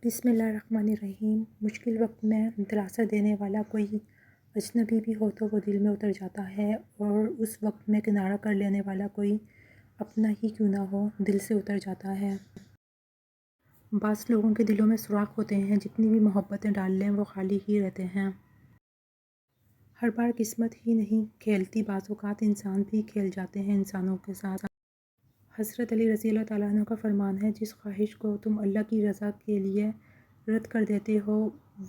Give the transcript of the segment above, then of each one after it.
بسم اللہ الرحمن الرحیم۔ مشکل وقت میں دلاسا دینے والا کوئی اجنبی بھی ہو تو وہ دل میں اتر جاتا ہے، اور اس وقت میں کنارہ کر لینے والا کوئی اپنا ہی کیوں نہ ہو دل سے اتر جاتا ہے۔ بعض لوگوں کے دلوں میں سوراخ ہوتے ہیں، جتنی بھی محبتیں ڈال لیں وہ خالی ہی رہتے ہیں۔ ہر بار قسمت ہی نہیں کھیلتی، بعض اوقات انسان بھی کھیل جاتے ہیں انسانوں کے ساتھ۔ حضرت علی رضی اللہ تعالیٰ عنہ کا فرمان ہے، جس خواہش کو تم اللہ کی رضا کے لیے رد کر دیتے ہو،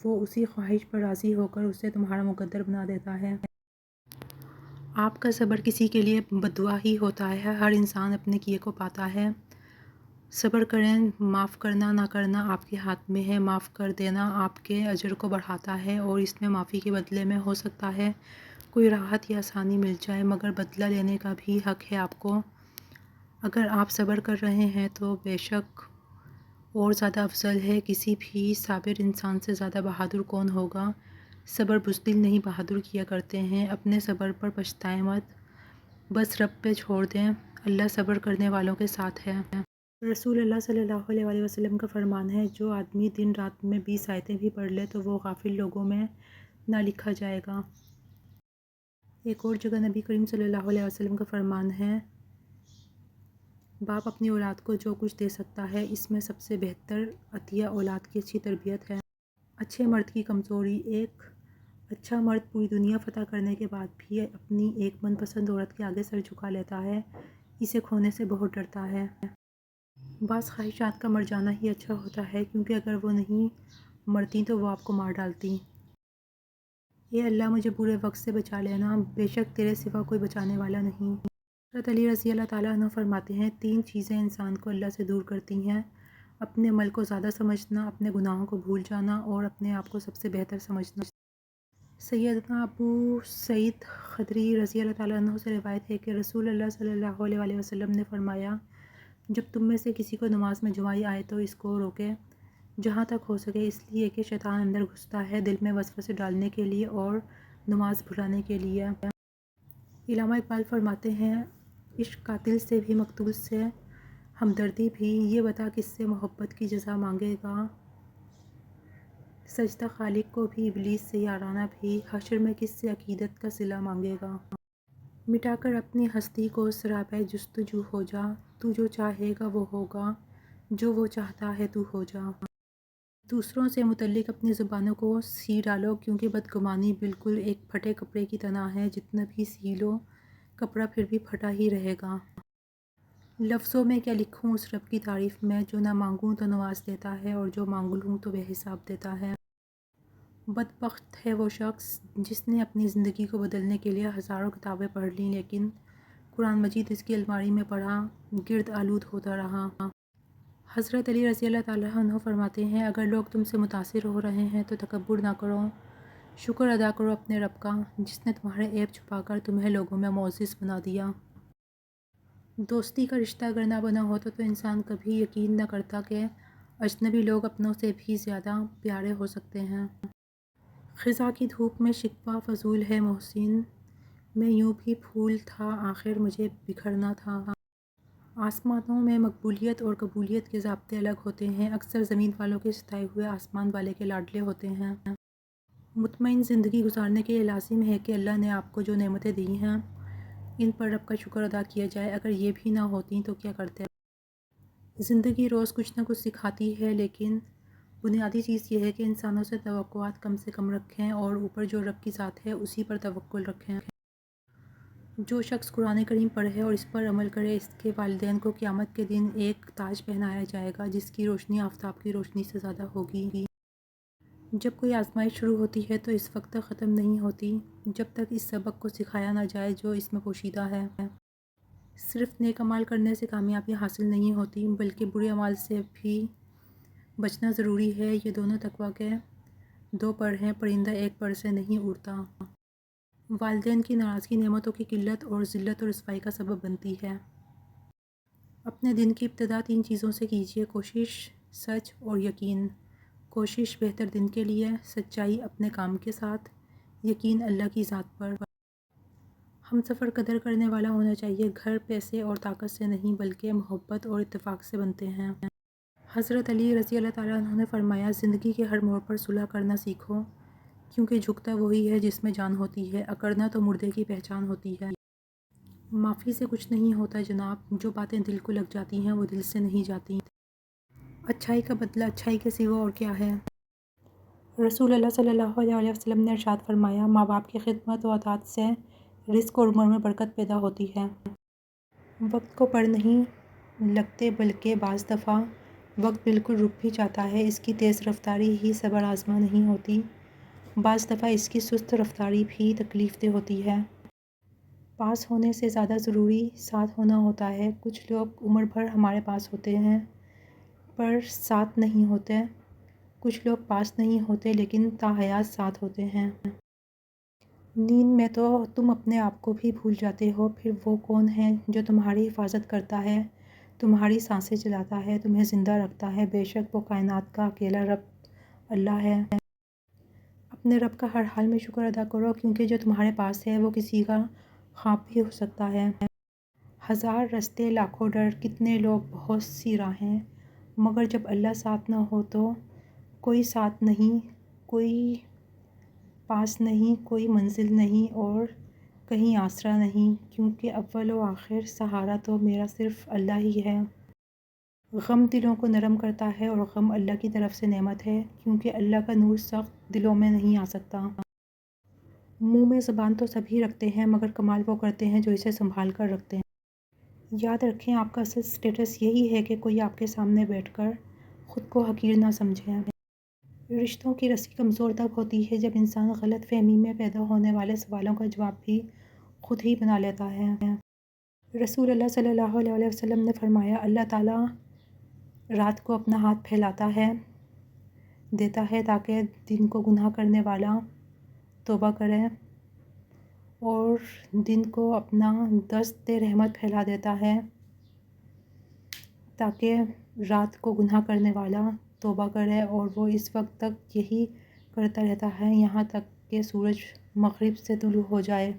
وہ اسی خواہش پر راضی ہو کر اسے تمہارا مقدر بنا دیتا ہے۔ آپ کا صبر کسی کے لیے بددعا ہی ہوتا ہے۔ ہر انسان اپنے کیے کو پاتا ہے۔ صبر کریں، معاف کرنا نہ کرنا آپ کے ہاتھ میں ہے۔ معاف کر دینا آپ کے اجر کو بڑھاتا ہے، اور اس میں معافی کے بدلے میں ہو سکتا ہے کوئی راحت یا آسانی مل جائے، مگر بدلہ لینے کا بھی حق ہے آپ کو۔ اگر آپ صبر کر رہے ہیں تو بے شک اور زیادہ افضل ہے۔ کسی بھی صابر انسان سے زیادہ بہادر کون ہوگا؟ صبر بزدل نہیں، بہادر کیا کرتے ہیں۔ اپنے صبر پر پچھتائیں مت، بس رب پہ چھوڑ دیں، اللہ صبر کرنے والوں کے ساتھ ہے۔ رسول اللہ صلی اللہ علیہ وسلم کا فرمان ہے، جو آدمی دن رات میں 20 آیتیں بھی پڑھ لے تو وہ غافل لوگوں میں نہ لکھا جائے گا۔ ایک اور جگہ نبی کریم صلی اللہ علیہ وسلم کا فرمان ہے، باپ اپنی اولاد کو جو کچھ دے سکتا ہے، اس میں سب سے بہتر عطیہ اولاد کی اچھی تربیت ہے۔ اچھے مرد کی کمزوری: ایک اچھا مرد پوری دنیا فتح کرنے کے بعد بھی اپنی ایک من پسند عورت کے آگے سر جھکا لیتا ہے، اسے کھونے سے بہت ڈرتا ہے۔ بعض خواہشات کا مر جانا ہی اچھا ہوتا ہے، کیونکہ اگر وہ نہیں مرتیں تو وہ آپ کو مار ڈالتی۔ اے اللہ مجھے برے وقت سے بچا لینا، بے شک تیرے سوا کوئی بچانے والا نہیں۔ حضرت علی رضی اللہ تعالیٰ عنہ فرماتے ہیں، 3 چیزیں انسان کو اللہ سے دور کرتی ہیں: اپنے عمل کو زیادہ سمجھنا، اپنے گناہوں کو بھول جانا، اور اپنے آپ کو سب سے بہتر سمجھنا۔ سیدنا ابو سعید خدری رضی اللہ تعالیٰ عنہ سے روایت ہے کہ رسول اللہ صلی اللہ علیہ وسلم نے فرمایا، جب تم میں سے کسی کو نماز میں جمائی آئے تو اس کو روکے جہاں تک ہو سکے، اس لیے کہ شیطان اندر گھستا ہے دل میں وسوسے ڈالنے کے لیے اور نماز بھلانے کے لیے۔ علامہ اقبال فرماتے ہیں، عشق قاتل سے بھی مقتول سے ہمدردی بھی، یہ بتا کس سے محبت کی جزا مانگے گا، سجدہ خالق کو بھی ابلیس سے یارانہ بھی، حشر میں کس سے عقیدت کا صلہ مانگے گا۔ مٹا کر اپنی ہستی کو سراپے جستجو ہو جا، تو جو چاہے گا وہ ہوگا، جو وہ چاہتا ہے تو ہو جا۔ دوسروں سے متعلق اپنی زبانوں کو سی ڈالو، کیونکہ بدگمانی بالکل ایک پھٹے کپڑے کی طرح ہے، جتنا بھی سی لو کپڑا پھر بھی پھٹا ہی رہے گا۔ لفظوں میں کیا لکھوں اس رب کی تعریف میں، جو نہ مانگوں تو نواز دیتا ہے، اور جو مانگ لوں تو بے حساب دیتا ہے۔ بدبخت ہے وہ شخص جس نے اپنی زندگی کو بدلنے کے لیے ہزاروں کتابیں پڑھ لیں، لیکن قرآن مجید اس کی الماری میں پڑا گرد آلود ہوتا رہا۔ حضرت علی رضی اللہ تعالیٰ عنہ فرماتے ہیں، اگر لوگ تم سے متاثر ہو رہے ہیں تو تکبر نہ کرو، شکر ادا کرو اپنے رب کا، جس نے تمہارے عیب چھپا کر تمہیں لوگوں میں معزز بنا دیا۔ دوستی کا رشتہ اگر نہ بنا ہوتا تو انسان کبھی یقین نہ کرتا کہ اجنبی لوگ اپنوں سے بھی زیادہ پیارے ہو سکتے ہیں۔ خزاں کی دھوپ میں شکوہ فضول ہے محسن، میں یوں بھی پھول تھا آخر مجھے بکھرنا تھا۔ آسمانوں میں مقبولیت اور قبولیت کے ضابطے الگ ہوتے ہیں، اکثر زمین والوں کے ستائے ہوئے آسمان والے کے لاڈلے ہوتے ہیں۔ مطمئن زندگی گزارنے کے لیے لازم ہے کہ اللہ نے آپ کو جو نعمتیں دی ہیں ان پر رب کا شکر ادا کیا جائے، اگر یہ بھی نہ ہوتیں تو کیا کرتے۔ زندگی روز کچھ نہ کچھ سکھاتی ہے، لیکن بنیادی چیز یہ ہے کہ انسانوں سے توقعات کم سے کم رکھیں، اور اوپر جو رب کی ذات ہے اسی پر توکل رکھیں۔ جو شخص قرآن کریم پڑھے اور اس پر عمل کرے، اس کے والدین کو قیامت کے دن ایک تاج پہنایا جائے گا جس کی روشنی آفتاب کی روشنی سے زیادہ ہوگی۔ جب کوئی آزمائش شروع ہوتی ہے تو اس وقت تک ختم نہیں ہوتی جب تک اس سبق کو سکھایا نہ جائے جو اس میں پوشیدہ ہے۔ صرف نیک اعمال کرنے سے کامیابی حاصل نہیں ہوتی، بلکہ برے اعمال سے بھی بچنا ضروری ہے۔ یہ دونوں تقویٰ کے 2 پر ہیں، پرندہ ایک پر سے نہیں اڑتا۔ والدین کی ناراضگی نعمتوں کی قلت اور ذلت و رسوائی کا سبب بنتی ہے۔ اپنے دن کی ابتدا 3 چیزوں سے کیجیے: کوشش، سچ اور یقین۔ کوشش بہتر دن کے لیے، سچائی اپنے کام کے ساتھ، یقین اللہ کی ذات پر۔ ہم سفر قدر کرنے والا ہونا چاہیے۔ گھر پیسے اور طاقت سے نہیں بلکہ محبت اور اتفاق سے بنتے ہیں۔ حضرت علی رضی اللہ تعالیٰ عنہ نے فرمایا، زندگی کے ہر موڑ پر صلح کرنا سیکھو، کیونکہ جھکتا وہی ہے جس میں جان ہوتی ہے، اکڑنا تو مردے کی پہچان ہوتی ہے۔ معافی سے کچھ نہیں ہوتا جناب، جو باتیں دل کو لگ جاتی ہیں وہ دل سے نہیں جاتی۔ اچھائی کا بدلہ اچھائی کے سوا اور کیا ہے؟ رسول اللہ صلی اللہ علیہ وسلم نے ارشاد فرمایا، ماں باپ کی خدمت و اطاعت سے رزق اور عمر میں برکت پیدا ہوتی ہے۔ وقت کو پر نہیں لگتے، بلکہ بعض دفعہ وقت بالکل رک بھی جاتا ہے۔ اس کی تیز رفتاری ہی صبر آزما نہیں ہوتی، بعض دفعہ اس کی سست رفتاری بھی تکلیف دہ ہوتی ہے۔ پاس ہونے سے زیادہ ضروری ساتھ ہونا ہوتا ہے۔ کچھ لوگ عمر بھر ہمارے پاس ہوتے ہیں پر ساتھ نہیں ہوتے، کچھ لوگ پاس نہیں ہوتے لیکن تاحیات ساتھ ہوتے ہیں۔ نیند میں تو تم اپنے آپ کو بھی بھول جاتے ہو، پھر وہ کون ہے جو تمہاری حفاظت کرتا ہے، تمہاری سانسیں چلاتا ہے، تمہیں زندہ رکھتا ہے؟ بے شک وہ کائنات کا اکیلا رب اللہ ہے۔ اپنے رب کا ہر حال میں شکر ادا کرو، کیونکہ جو تمہارے پاس ہے وہ کسی کا خواب بھی ہو سکتا ہے۔ ہزار رستے لاکھوں ڈر، کتنے لوگ بہت سی راہیں، مگر جب اللہ ساتھ نہ ہو تو کوئی ساتھ نہیں، کوئی پاس نہیں، کوئی منزل نہیں اور کہیں آسرا نہیں، کیونکہ اول و آخر سہارا تو میرا صرف اللہ ہی ہے۔ غم دلوں کو نرم کرتا ہے اور غم اللہ کی طرف سے نعمت ہے، کیونکہ اللہ کا نور سخت دلوں میں نہیں آ سکتا۔ منہ میں زبان تو سبھی رکھتے ہیں، مگر کمال وہ کرتے ہیں جو اسے سنبھال کر رکھتے ہیں۔ یاد رکھیں، آپ کا اصل سٹیٹس یہی ہے کہ کوئی آپ کے سامنے بیٹھ کر خود کو حقیر نہ سمجھے۔ رشتوں کی رسی کمزور تب ہوتی ہے جب انسان غلط فہمی میں پیدا ہونے والے سوالوں کا جواب بھی خود ہی بنا لیتا ہے۔ رسول اللہ صلی اللہ علیہ وسلم نے فرمایا، اللہ تعالیٰ رات کو اپنا ہاتھ پھیلاتا ہے، دیتا ہے تاکہ دن کو گناہ کرنے والا توبہ کرے، اور دن کو اپنا دست رحمت پھیلا دیتا ہے تاکہ رات کو گناہ کرنے والا توبہ کرے، اور وہ اس وقت تک یہی کرتا رہتا ہے یہاں تک کہ سورج مغرب سے طلوع ہو جائے۔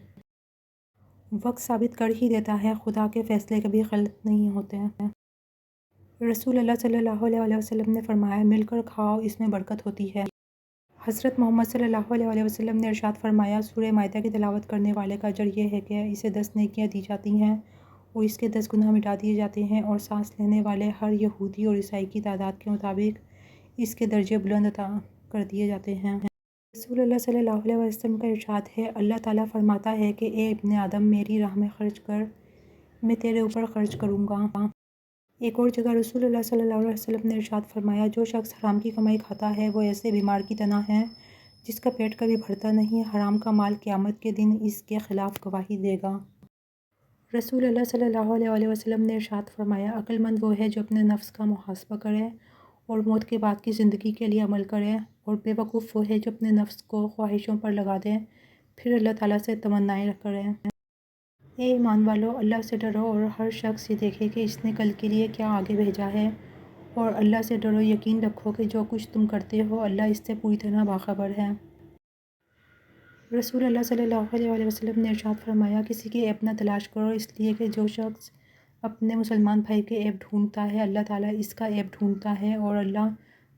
وقت ثابت کر ہی دیتا ہے، خدا کے فیصلے کبھی غلط نہیں ہوتے۔ رسول اللہ صلی اللہ علیہ وسلم نے فرمایا، مل کر کھاؤ، اس میں برکت ہوتی ہے۔ حضرت محمد صلی اللہ علیہ وسلم نے ارشاد فرمایا، سورہ مائدہ کی تلاوت کرنے والے کا اجر یہ ہے کہ اسے 10 نیکیاں دی جاتی ہیں اور اس کے 10 گناہ مٹا دیے جاتے ہیں، اور سانس لینے والے ہر یہودی اور عیسائی کی تعداد کے مطابق اس کے درجے بلند عطا کر دیے جاتے ہیں۔ رسول اللہ صلی اللہ علیہ وسلم کا ارشاد ہے، اللہ تعالیٰ فرماتا ہے کہ اے ابن آدم، میری راہ میں خرچ کر، میں تیرے اوپر خرچ کروں گا۔ ایک اور جگہ رسول اللہ صلی اللہ علیہ وسلم نے ارشاد فرمایا، جو شخص حرام کی کمائی کھاتا ہے وہ ایسے بیمار کی طرح ہے جس کا پیٹ کبھی بھرتا نہیں، حرام کا مال قیامت کے دن اس کے خلاف گواہی دے گا۔ رسول اللہ صلی اللہ علیہ وسلم نے ارشاد فرمایا، عقل مند وہ ہے جو اپنے نفس کا محاسبہ کرے اور موت کے بعد کی زندگی کے لیے عمل کرے، اور بے وقوف وہ ہے جو اپنے نفس کو خواہشوں پر لگا دے پھر اللہ تعالیٰ سے تمنائیں کرے۔ اے ایمان والو، اللہ سے ڈرو اور ہر شخص یہ دیکھے کہ اس نے کل کے لیے کیا آگے بھیجا ہے، اور اللہ سے ڈرو، یقین رکھو کہ جو کچھ تم کرتے ہو اللہ اس سے پوری طرح باخبر ہے۔ رسول اللہ صلی اللہ علیہ وسلم نے ارشاد فرمایا، کسی کی عیب نہ تلاش کرو، اس لیے کہ جو شخص اپنے مسلمان بھائی کے عیب ڈھونڈتا ہے اللہ تعالیٰ اس کا عیب ڈھونڈتا ہے، اور اللہ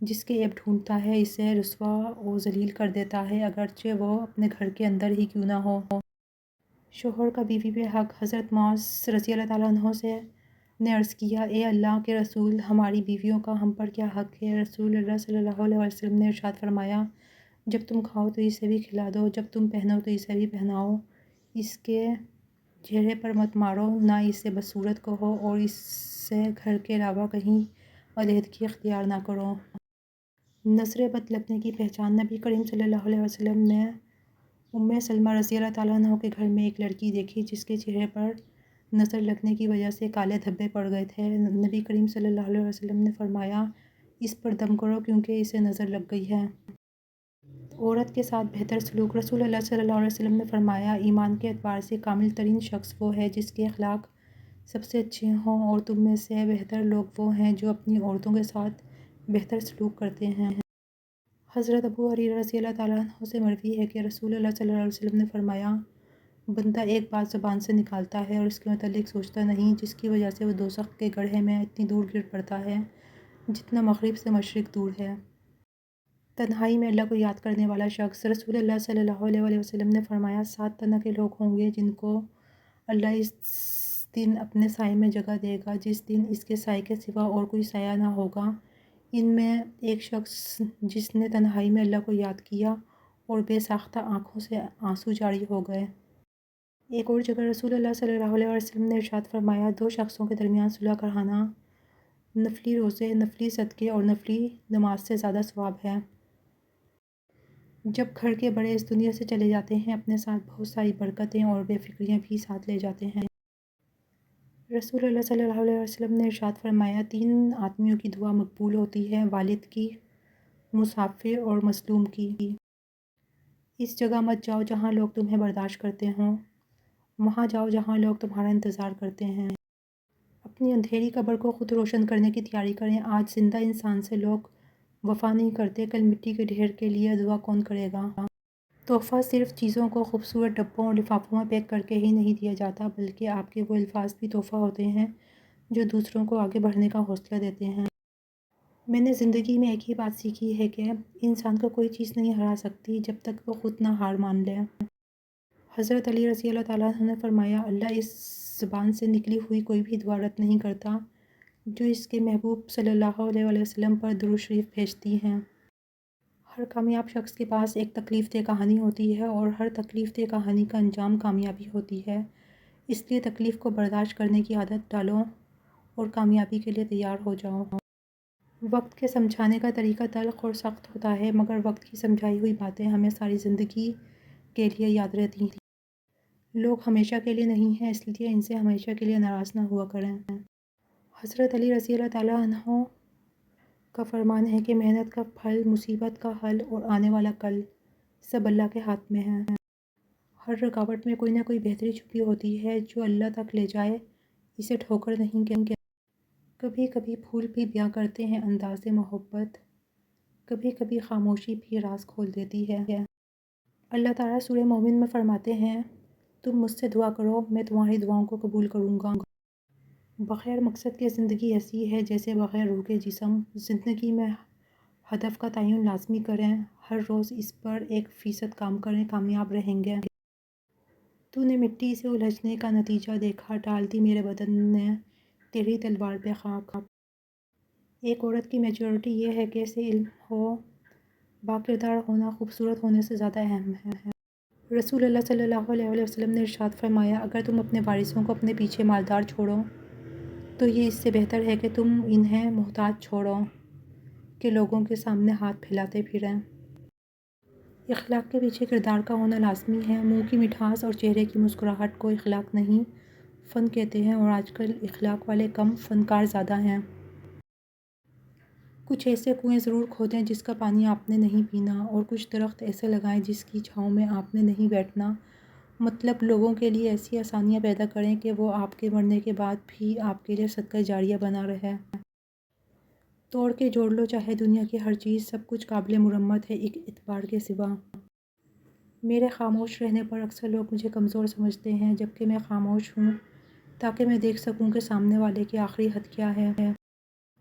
جس کے عیب ڈھونڈتا ہے اسے رسوا و ذلیل کر دیتا ہے، اگرچہ وہ اپنے گھر کے اندر ہی کیوں نہ ہو۔ شوہر کا بیوی پہ حق۔ حضرت معاذ رضی اللہ تعالیٰ عنہ سے نے عرض کیا، اے اللہ کے رسول، ہماری بیویوں کا ہم پر کیا حق ہے؟ رسول اللہ صلی اللہ علیہ وسلم نے ارشاد فرمایا، جب تم کھاؤ تو اسے بھی کھلا دو، جب تم پہنو تو اسے بھی پہناؤ، اس کے چہرے پر مت مارو، نہ اسے بدصورت کہو، اور اس سے گھر کے علاوہ کہیں علیحدگی اختیار نہ کرو۔ نظر بد لگنے کی پہچان۔ نبی کریم صلی اللہ علیہ وسلم نے سلمہ رضی اللہ تعالیٰ عنہ کے گھر میں ایک لڑکی دیکھی جس کے چہرے پر نظر لگنے کی وجہ سے کالے دھبے پڑ گئے تھے۔ نبی کریم صلی اللہ علیہ وسلم نے فرمایا، اس پر دم کرو کیونکہ اسے نظر لگ گئی ہے۔ عورت کے ساتھ بہتر سلوک۔ رسول اللہ صلی اللہ علیہ وسلم نے فرمایا، ایمان کے اعتبار سے کامل ترین شخص وہ ہے جس کے اخلاق سب سے اچھے ہوں، اور تم میں سے بہتر لوگ وہ ہیں جو اپنی عورتوں کے ساتھ بہتر سلوک کرتے ہیں۔ حضرت ابو ہریرہ رضی اللہ تعالیٰ عنہ سے مروی ہے کہ رسول اللہ صلی اللہ علیہ وسلم نے فرمایا، بندہ ایک بات زبان سے نکالتا ہے اور اس کے متعلق سوچتا نہیں، جس کی وجہ سے وہ دوزخ کے گڑھے میں اتنی دور گر پڑتا ہے جتنا مغرب سے مشرق دور ہے۔ تنہائی میں اللہ کو یاد کرنے والا شخص، رسول اللہ صلی اللہ علیہ وسلم نے فرمایا، 7 طرح کے لوگ ہوں گے جن کو اللہ اس دن اپنے سائے میں جگہ دے گا جس دن اس کے سائے کے سوا اور کوئی سایہ نہ ہوگا۔ ان میں ایک شخص جس نے تنہائی میں اللہ کو یاد کیا اور بے ساختہ آنکھوں سے آنسو جاری ہو گئے۔ ایک اور جگہ رسول اللہ صلی اللہ علیہ وسلم نے ارشاد فرمایا، 2 شخصوں کے درمیان صلح کروانا نفلی روزے، نفلی صدقے اور نفلی نماز سے زیادہ ثواب ہے۔ جب گھر کے بڑے اس دنیا سے چلے جاتے ہیں، اپنے ساتھ بہت ساری برکتیں اور بے فکریاں بھی ساتھ لے جاتے ہیں۔ رسول اللہ صلی اللہ علیہ وسلم نے ارشاد فرمایا، 3 آدمیوں کی دعا مقبول ہوتی ہے، والد کی، مسافر اور مظلوم کی۔ اس جگہ مت جاؤ جہاں لوگ تمہیں برداشت کرتے ہوں، وہاں جاؤ جہاں لوگ تمہارا انتظار کرتے ہیں۔ اپنی اندھیری قبر کو خود روشن کرنے کی تیاری کریں۔ آج زندہ انسان سے لوگ وفا نہیں کرتے، کل مٹی کے ڈھیر کے لیے دعا کون کرے گا؟ تحفہ صرف چیزوں کو خوبصورت ڈبوں اور لفافوں میں پیک کر کے ہی نہیں دیا جاتا، بلکہ آپ کے وہ الفاظ بھی تحفہ ہوتے ہیں جو دوسروں کو آگے بڑھنے کا حوصلہ دیتے ہیں۔ میں نے زندگی میں ایک ہی بات سیکھی ہے کہ انسان کو کوئی چیز نہیں ہرا سکتی جب تک وہ خود نہ ہار مان لے۔ حضرت علی رضی اللہ تعالیٰ عنہ نے فرمایا، اللہ اس زبان سے نکلی ہوئی کوئی بھی دعا رد نہیں کرتا جو اس کے محبوب صلی اللہ علیہ وسلم پر درود شریف بھیجتی ہیں۔ ہر کامیاب شخص کے پاس ایک تکلیف دہ کہانی ہوتی ہے اور ہر تکلیف دہ کہانی کا انجام کامیابی ہوتی ہے۔ اس لیے تکلیف کو برداشت کرنے کی عادت ڈالو اور کامیابی کے لیے تیار ہو جاؤ۔ وقت کے سمجھانے کا طریقہ تلخ اور سخت ہوتا ہے، مگر وقت کی سمجھائی ہوئی باتیں ہمیں ساری زندگی کے لیے یاد رہتی ہیں۔ لوگ ہمیشہ کے لیے نہیں ہیں، اس لیے ان سے ہمیشہ کے لیے ناراض نہ ہوا کریں۔ حضرت علی رضی اللہ تعالیٰ عنہ کا فرمان ہے کہ محنت کا پھل، مصیبت کا حل اور آنے والا کل سب اللہ کے ہاتھ میں ہے۔ ہر رکاوٹ میں کوئی نہ کوئی بہتری چھپی ہوتی ہے جو اللہ تک لے جائے، اسے ٹھوکر نہیں کہتے۔ کبھی کبھی پھول بھی بیاں کرتے ہیں انداز محبت، کبھی کبھی خاموشی بھی راز کھول دیتی ہے۔ اللہ تعالیٰ سورہ مومن میں فرماتے ہیں، تم مجھ سے دعا کرو، میں تمہاری دعاؤں کو قبول کروں گا۔ بغیر مقصد کے زندگی ایسی ہے جیسے بغیر روح کے جسم۔ زندگی میں ہدف کا تعین لازمی کریں، ہر روز اس پر 1% کام کریں، کامیاب رہیں گے۔ تو نے مٹی سے الجھنے کا نتیجہ دیکھا، ڈال دی میرے بدن نے تیری تلوار پہ خاک۔ ایک عورت کی میچورٹی یہ ہے کہ اسے علم ہو، با کردار ہونا خوبصورت ہونے سے زیادہ اہم ہے۔ رسول اللہ صلی اللہ علیہ وسلم نے ارشاد فرمایا، اگر تم اپنے وارثوں کو اپنے پیچھے مالدار چھوڑو تو یہ اس سے بہتر ہے کہ تم انہیں محتاج چھوڑو کہ لوگوں کے سامنے ہاتھ پھیلاتے پھریں۔ اخلاق کے پیچھے کردار کا ہونا لازمی ہے۔ منہ کی مٹھاس اور چہرے کی مسکراہٹ کو اخلاق نہیں، فن کہتے ہیں، اور آج کل اخلاق والے کم، فنکار زیادہ ہیں۔ کچھ ایسے کنویں ضرور کھودیں جس کا پانی آپ نے نہیں پینا، اور کچھ درخت ایسے لگائیں جس کی چھاؤں میں آپ نے نہیں بیٹھنا۔ مطلب لوگوں کے لیے ایسی آسانیاں پیدا کریں کہ وہ آپ کے مرنے کے بعد بھی آپ کے لیے صدقہ جاریہ بنا رہے۔ توڑ کے جوڑ لو چاہے دنیا کی ہر چیز، سب کچھ قابل مرمت ہے ایک اعتبار کے سوا۔ میرے خاموش رہنے پر اکثر لوگ مجھے کمزور سمجھتے ہیں، جبکہ میں خاموش ہوں تاکہ میں دیکھ سکوں کہ سامنے والے کی آخری حد کیا ہے۔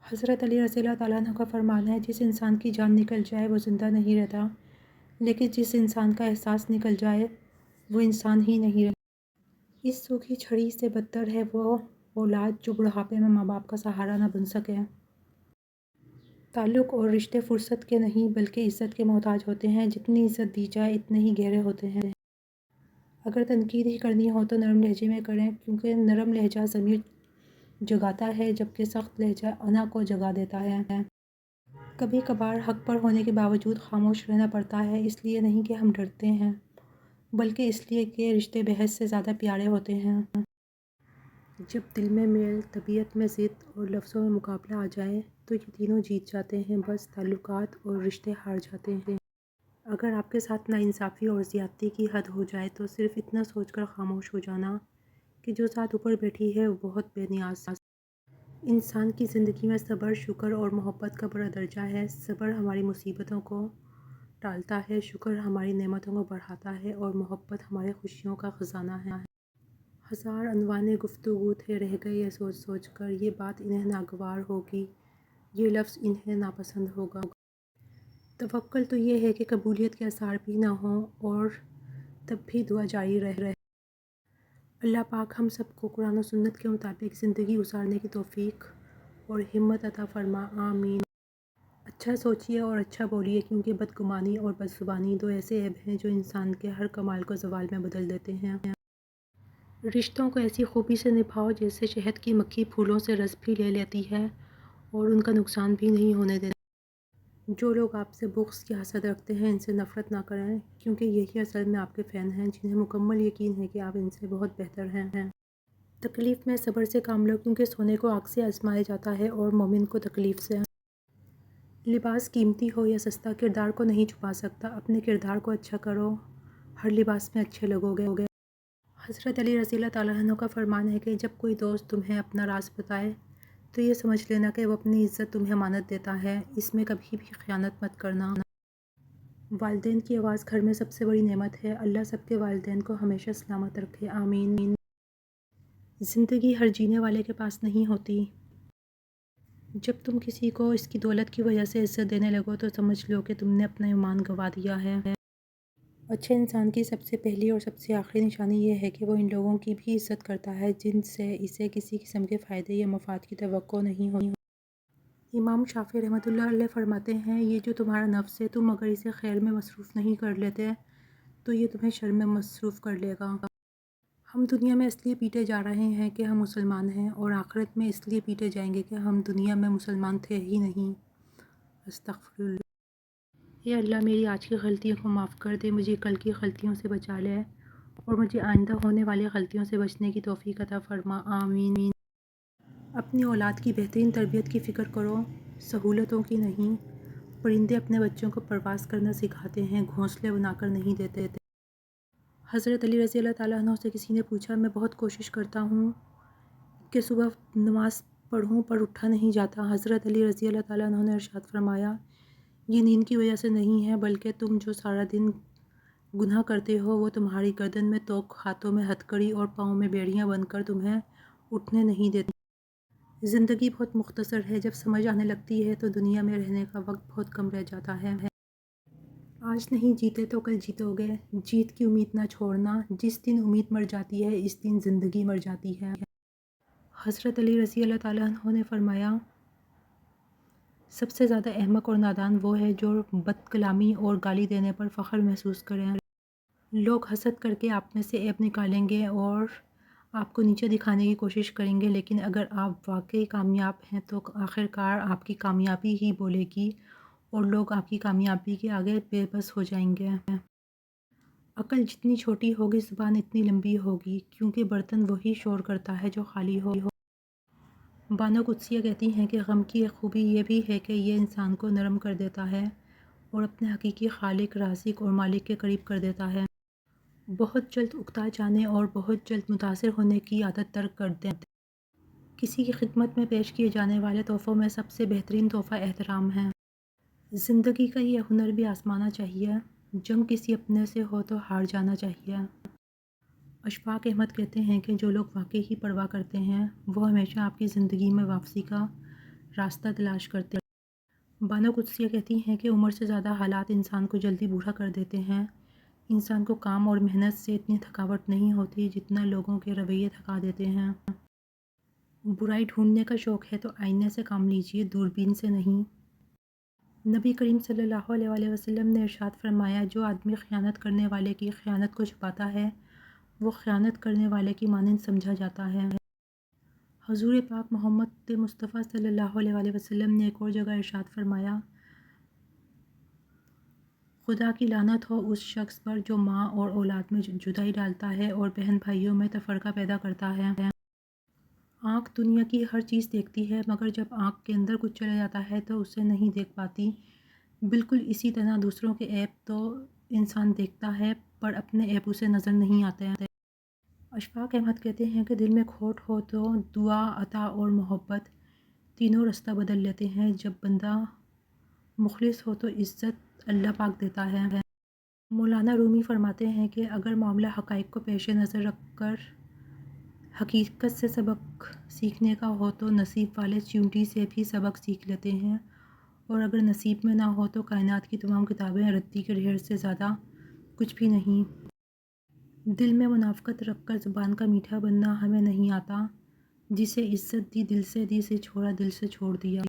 حضرت علی رضی اللہ تعالیٰ عنہ کا فرمان ہے، جس انسان کی جان نکل جائے وہ زندہ نہیں رہتا، لیکن جس انسان کا احساس نکل جائے وہ انسان ہی نہیں رہتا۔ اس سوکھی چھڑی سے بدتر ہے وہ اولاد جو بڑھاپے میں ماں باپ کا سہارا نہ بن سکے۔ تعلق اور رشتے فرصت کے نہیں بلکہ عزت کے محتاج ہوتے ہیں، جتنی عزت دی جائے اتنے ہی گہرے ہوتے ہیں۔ اگر تنقید ہی کرنی ہو تو نرم لہجے میں کریں، کیونکہ نرم لہجہ ضمیر جگاتا ہے جبکہ سخت لہجہ انا کو جگا دیتا ہے۔ کبھی کبھار حق پر ہونے کے باوجود خاموش رہنا پڑتا ہے، اس لیے نہیں کہ ہم ڈرتے ہیں بلکہ اس لیے کہ رشتے بحث سے زیادہ پیارے ہوتے ہیں۔ جب دل میں میل، طبیعت میں ضد اور لفظوں میں مقابلہ آ جائے تو یہ تینوں جیت جاتے ہیں، بس تعلقات اور رشتے ہار جاتے ہیں۔ اگر آپ کے ساتھ ناانصافی اور زیادتی کی حد ہو جائے تو صرف اتنا سوچ کر خاموش ہو جانا کہ جو ذات اوپر بیٹھی ہے وہ بہت بے نیاز۔ انسان کی زندگی میں صبر، شکر اور محبت کا بڑا درجہ ہے۔ صبر ہماری مصیبتوں کو ٹالتا ہے، شکر ہماری نعمتوں کو بڑھاتا ہے، اور محبت ہماری خوشیوں کا خزانہ ہے۔ ہزار عنوانے گفتگو تھے، رہ گئے یہ سوچ سوچ کر، یہ بات انہیں ناگوار ہوگی یہ لفظ انہیں ناپسند ہوگا۔ توکل تو یہ ہے کہ قبولیت کے آثار بھی نہ ہوں اور تب بھی دعا جاری رہے۔ اللہ پاک ہم سب کو قرآن و سنت کے مطابق زندگی گزارنے کی توفیق اور ہمت عطا فرما، آمین۔ اچھا سوچیے اور اچھا بولیے، کیونکہ بدگمانی اور بدزبانی دو ایسے عیب ہیں جو انسان کے ہر کمال کو زوال میں بدل دیتے ہیں۔ رشتوں کو ایسی خوبی سے نبھاؤ جیسے شہد کی مکھی پھولوں سے رس بھی لے لیتی ہے اور ان کا نقصان بھی نہیں ہونے دیتی۔ جو لوگ آپ سے بغض یا حسد رکھتے ہیں ان سے نفرت نہ کریں، کیونکہ یہی اصل میں آپ کے فین ہیں جنہیں مکمل یقین ہے کہ آپ ان سے بہت بہتر ہیں۔ تکلیف میں صبر سے کام لو، کیونکہ سونے کو آگ سے آزمایا جاتا ہے اور مومن کو تکلیف سے۔ لباس قیمتی ہو یا سستا کردار کو نہیں چھپا سکتا، اپنے کردار کو اچھا کرو، ہر لباس میں اچھے لگو گے۔ حضرت علی رضی اللہ تعالیٰ عنہ کا فرمان ہے کہ جب کوئی دوست تمہیں اپنا راز بتائے تو یہ سمجھ لینا کہ وہ اپنی عزت تمہیں امانت دیتا ہے، اس میں کبھی بھی خیانت مت کرنا۔ والدین کی آواز گھر میں سب سے بڑی نعمت ہے، اللہ سب کے والدین کو ہمیشہ سلامت رکھے، آمین۔ زندگی ہر جینے والے کے پاس نہیں ہوتی۔ جب تم کسی کو اس کی دولت کی وجہ سے عزت دینے لگو تو سمجھ لو کہ تم نے اپنا ایمان گنوا دیا ہے۔ اچھے انسان کی سب سے پہلی اور سب سے آخری نشانی یہ ہے کہ وہ ان لوگوں کی بھی عزت کرتا ہے جن سے اسے کسی قسم کے فائدے یا مفاد کی توقع نہیں ہوتی۔ امام شافعی رحمۃ اللہ علیہ فرماتے ہیں، یہ جو تمہارا نفس ہے، تم اگر اسے خیر میں مصروف نہیں کر لیتے تو یہ تمہیں شر میں مصروف کر لے گا۔ ہم دنیا میں اس لیے پیٹے جا رہے ہیں کہ ہم مسلمان ہیں، اور آخرت میں اس لیے پیٹے جائیں گے کہ ہم دنیا میں مسلمان تھے ہی نہیں۔ استغفر اللہ۔ اے اللہ، میری آج کی غلطیوں کو معاف کر دے، مجھے کل کی غلطیوں سے بچا لے اور مجھے آئندہ ہونے والی غلطیوں سے بچنے کی توفیق عطا فرما، آمین۔ اپنی اولاد کی بہترین تربیت کی فکر کرو، سہولتوں کی نہیں۔ پرندے اپنے بچوں کو پرواز کرنا سکھاتے ہیں، گھونسلے بنا کر نہیں دیتے۔ حضرت علی رضی اللہ تعالیٰ عنہ سے کسی نے پوچھا، میں بہت کوشش کرتا ہوں کہ صبح نماز پڑھوں پر اٹھا نہیں جاتا۔ حضرت علی رضی اللہ تعالیٰ عنہ نے ارشاد فرمایا، یہ نیند کی وجہ سے نہیں ہے، بلکہ تم جو سارا دن گناہ کرتے ہو وہ تمہاری گردن میں توق، ہاتھوں میں ہتھکڑی اور پاؤں میں بیڑیاں بن کر تمہیں اٹھنے نہیں دیتی۔ زندگی بہت مختصر ہے، جب سمجھ آنے لگتی ہے تو دنیا میں رہنے کا وقت بہت کم رہ جاتا ہے۔ آج نہیں جیتے تو کل جیتو گے، جیت کی امید نہ چھوڑنا، جس دن امید مر جاتی ہے اس دن زندگی مر جاتی ہے۔ حضرت علی رضی اللہ تعالیٰ عنہ نے فرمایا، سب سے زیادہ احمق اور نادان وہ ہے جو بد کلامی اور گالی دینے پر فخر محسوس کریں۔ لوگ حسد کر کے آپ میں سے عیب نکالیں گے اور آپ کو نیچے دکھانے کی کوشش کریں گے، لیکن اگر آپ واقعی کامیاب ہیں تو آخرکار آپ کی کامیابی ہی بولے گی اور لوگ آپ کی کامیابی کے آگے بے بس ہو جائیں گے۔ عقل جتنی چھوٹی ہوگی زبان اتنی لمبی ہوگی، کیونکہ برتن وہی شور کرتا ہے جو خالی ہو۔ بانو قدسیہ کہتی ہیں کہ غم کی ایک خوبی یہ بھی ہے کہ یہ انسان کو نرم کر دیتا ہے اور اپنے حقیقی خالق، رازق اور مالک کے قریب کر دیتا ہے۔ بہت جلد اکتا جانے اور بہت جلد متاثر ہونے کی عادت ترک کر دیں۔ کسی کی خدمت میں پیش کیے جانے والے تحفوں میں سب سے بہترین تحفہ احترام ہے۔ زندگی کا یہ ہنر بھی آزمانا چاہیے، جنگ کسی اپنے سے ہو تو ہار جانا چاہیے۔ اشفاق احمد کہتے ہیں کہ جو لوگ واقعی ہی پرواہ کرتے ہیں وہ ہمیشہ آپ کی زندگی میں واپسی کا راستہ تلاش کرتے ہیں۔ بانو قدسیہ کہتی ہیں کہ عمر سے زیادہ حالات انسان کو جلدی بوڑھا کر دیتے ہیں۔ انسان کو کام اور محنت سے اتنی تھکاوٹ نہیں ہوتی جتنا لوگوں کے رویے تھکا دیتے ہیں۔ برائی ڈھونڈنے کا شوق ہے تو آئینے سے کام لیجیے، دوربین سے نہیں۔ نبی کریم صلی اللہ علیہ وسلم نے ارشاد فرمایا، جو آدمی خیانت کرنے والے کی خیانت کو چھپاتا ہے وہ خیانت کرنے والے کی مانند سمجھا جاتا ہے۔ حضور پاک محمد مصطفیٰ صلی اللہ علیہ وسلم نے ایک اور جگہ ارشاد فرمایا، خدا کی لعنت ہو اس شخص پر جو ماں اور اولاد میں جدائی ڈالتا ہے اور بہن بھائیوں میں تفرقہ پیدا کرتا ہے۔ آنکھ دنیا کی ہر چیز دیکھتی ہے، مگر جب آنکھ کے اندر کچھ چلا جاتا ہے تو اسے نہیں دیکھ پاتی۔ بالکل اسی طرح دوسروں کے عیب تو انسان دیکھتا ہے پر اپنے عیب اسے نظر نہیں آتے ہیں۔ اشفاق احمد کہتے ہیں کہ دل میں کھوٹ ہو تو دعا، عطا اور محبت تینوں رستہ بدل لیتے ہیں۔ جب بندہ مخلص ہو تو عزت اللہ پاک دیتا ہے۔ مولانا رومی فرماتے ہیں کہ اگر معاملہ حقائق کو پیش نظر رکھ کر حقیقت سے سبق سیکھنے کا ہو تو نصیب والے چیونٹی سے بھی سبق سیکھ لیتے ہیں، اور اگر نصیب میں نہ ہو تو کائنات کی تمام کتابیں رتی کے ڈھیر سے زیادہ کچھ بھی نہیں۔ دل میں منافقت رکھ کر زبان کا میٹھا بننا ہمیں نہیں آتا، جسے عزت دی دل سے دی، سے چھوڑا دل سے چھوڑ دیا۔